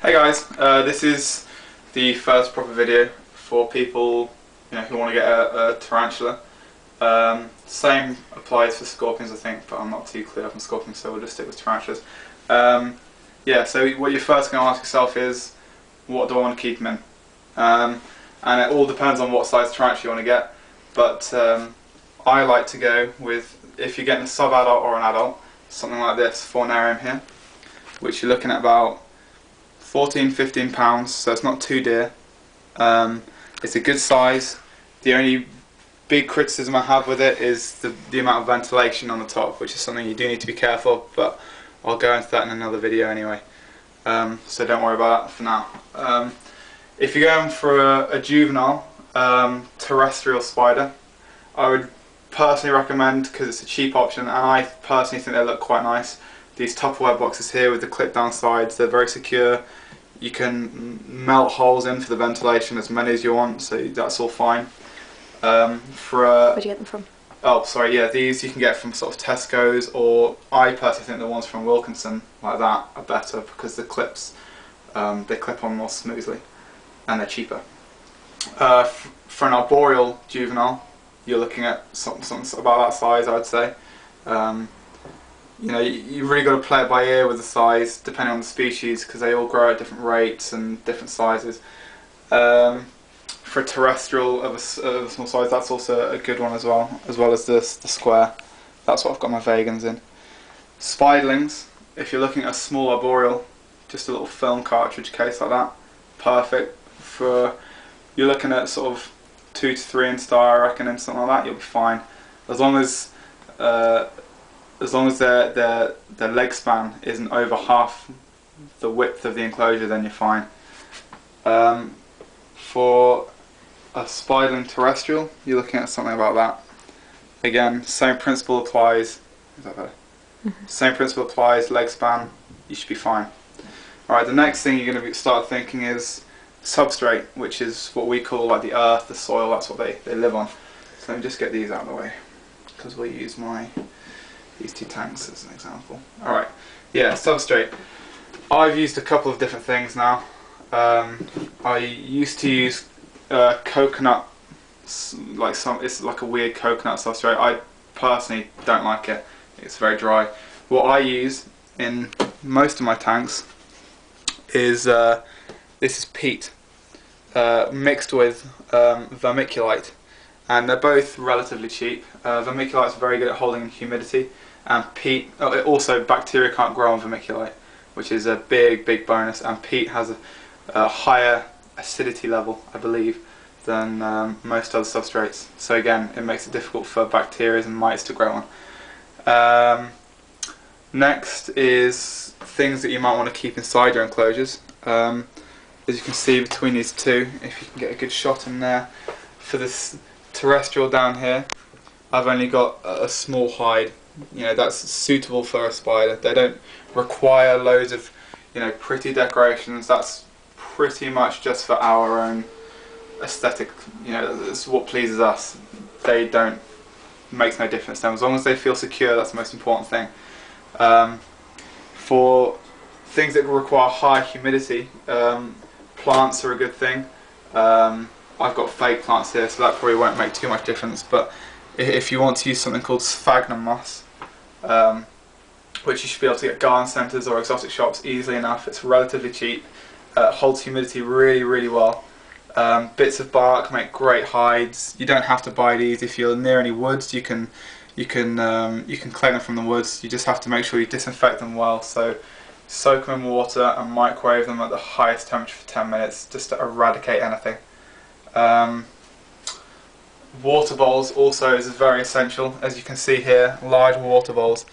Hey guys, this is the first proper video for people who want to get a tarantula. Same applies for scorpions, I think, but I'm not too clear up on scorpions, so we'll just stick with tarantulas. Yeah, so what you're first going to ask yourself is, what do I want to keep them in? And it all depends on what size tarantula you want to get, but I like to go with, if you're getting a sub-adult or an adult, something like this Fornarium here, which you're looking at about 14–15 pounds, so it's not too dear. It's a good size. The only big criticism I have with it is the amount of ventilation on the top, which is something you do need to be careful of, but I'll go into that in another video anyway. So don't worry about that for now. If you're going for a juvenile terrestrial spider, I would personally recommend, because it's a cheap option and I personally think they look quite nice, these Tupperware boxes here with the clip down sides. They're very secure. You can melt holes in for the ventilation, as many as you want, so that's all fine. Where'd you get them from? Oh, sorry, yeah, these you can get from sort of Tesco's, or I personally think the ones from Wilkinson, like that, are better because the clips, they clip on more smoothly and they're cheaper. For an arboreal juvenile, you're looking at something about that size, I would say. You know, you really got to play it by ear with the size, depending on the species, because they all grow at different rates and different sizes. For a terrestrial of a small size, that's also a good one as well as the square. That's what I've got my vegans in. Spiderlings, if you're looking at a small arboreal, just a little film cartridge case like that, perfect. You're looking at sort of 2 to 3 inch star, I reckon, and something like that, you'll be fine. As long as their leg span isn't over half the width of the enclosure, then you're fine. For a spiderling terrestrial, you're looking at something about that. Again, same principle applies. Is that better? Mm-hmm. Same principle applies. Leg span, you should be fine. All right. The next thing you're going to start thinking is substrate, which is what we call like the earth, the soil. That's what they live on. So let me just get these out of the way, because we'll use these 2 tanks as an example. Alright, yeah, substrate. I've used a couple of different things now. I used to use coconut, it's like a weird coconut substrate. I personally don't like it. It's very dry. What I use in most of my tanks is, this is peat, mixed with vermiculite. And they're both relatively cheap. Vermiculite's very good at holding in humidity, and peat, also bacteria can't grow on vermiculite, which is a big bonus, and peat has a higher acidity level, I believe, than most other substrates. So again, it makes it difficult for bacteria and mites to grow on. Next is things that you might want to keep inside your enclosures. As you can see between these two, if you can get a good shot in there, for this terrestrial down here, I've only got a small hide. You know, that's suitable for a spider. They don't require loads of, pretty decorations. That's pretty much just for our own aesthetic. It's what pleases us. They don't, makes no difference to them. As long as they feel secure, that's the most important thing. For things that require high humidity, plants are a good thing. I've got fake plants here, so that probably won't make too much difference, but if you want to use something called sphagnum moss, which you should be able to get garden centres or exotic shops easily enough, it's relatively cheap, holds humidity really well. Bits of bark make great hides. You don't have to buy these. If you're near any woods, you can claim them from the woods. You just have to make sure you disinfect them well, so soak them in water and microwave them at the highest temperature for 10 minutes just to eradicate anything. Water bowls also is very essential. As you can see here, large water bowls.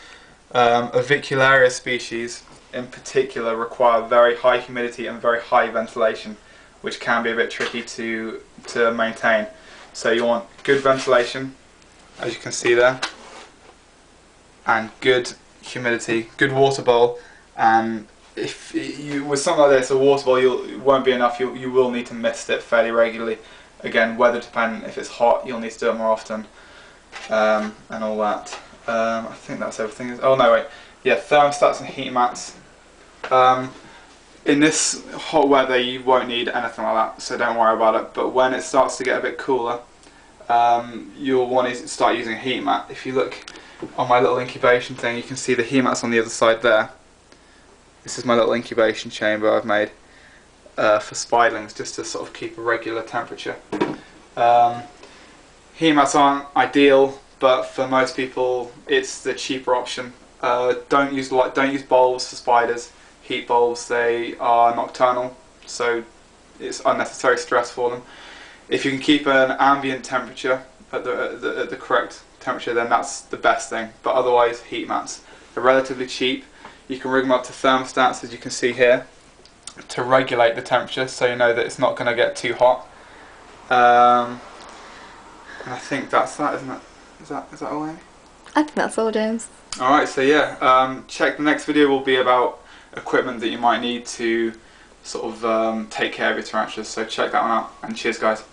Avicularia species in particular require very high humidity and very high ventilation, which can be a bit tricky to maintain. So you want good ventilation, as you can see there, and good humidity, good water bowl. And if you, with something like this, a water bowl, it won't be enough. You will need to mist it fairly regularly. Again, weather dependent. If it's hot, you'll need to do it more often, and all that. I think that's everything. Oh no, wait. Yeah, thermostats and heat mats. In this hot weather you won't need anything like that, so don't worry about it. But when it starts to get a bit cooler, you'll want to start using a heat mat. If you look on my little incubation thing, you can see the heat mat's on the other side there. This is my little incubation chamber I've made for spiderlings, just to sort of keep a regular temperature. Heat mats aren't ideal, but for most people it's the cheaper option. Don't use bulbs for spiders. Heat bulbs, they are nocturnal, so it's unnecessary stress for them. If you can keep an ambient temperature at the correct temperature, then that's the best thing. But otherwise, heat mats, they're relatively cheap. You can rig them up to thermostats, as you can see here, to regulate the temperature, so you know that it's not going to get too hot. And I think that's that, isn't it? Is that all, Amy? I think that's all, James. Alright, so yeah, check the next video will be about equipment that you might need to sort of take care of your tarantulas, so check that one out, and cheers guys.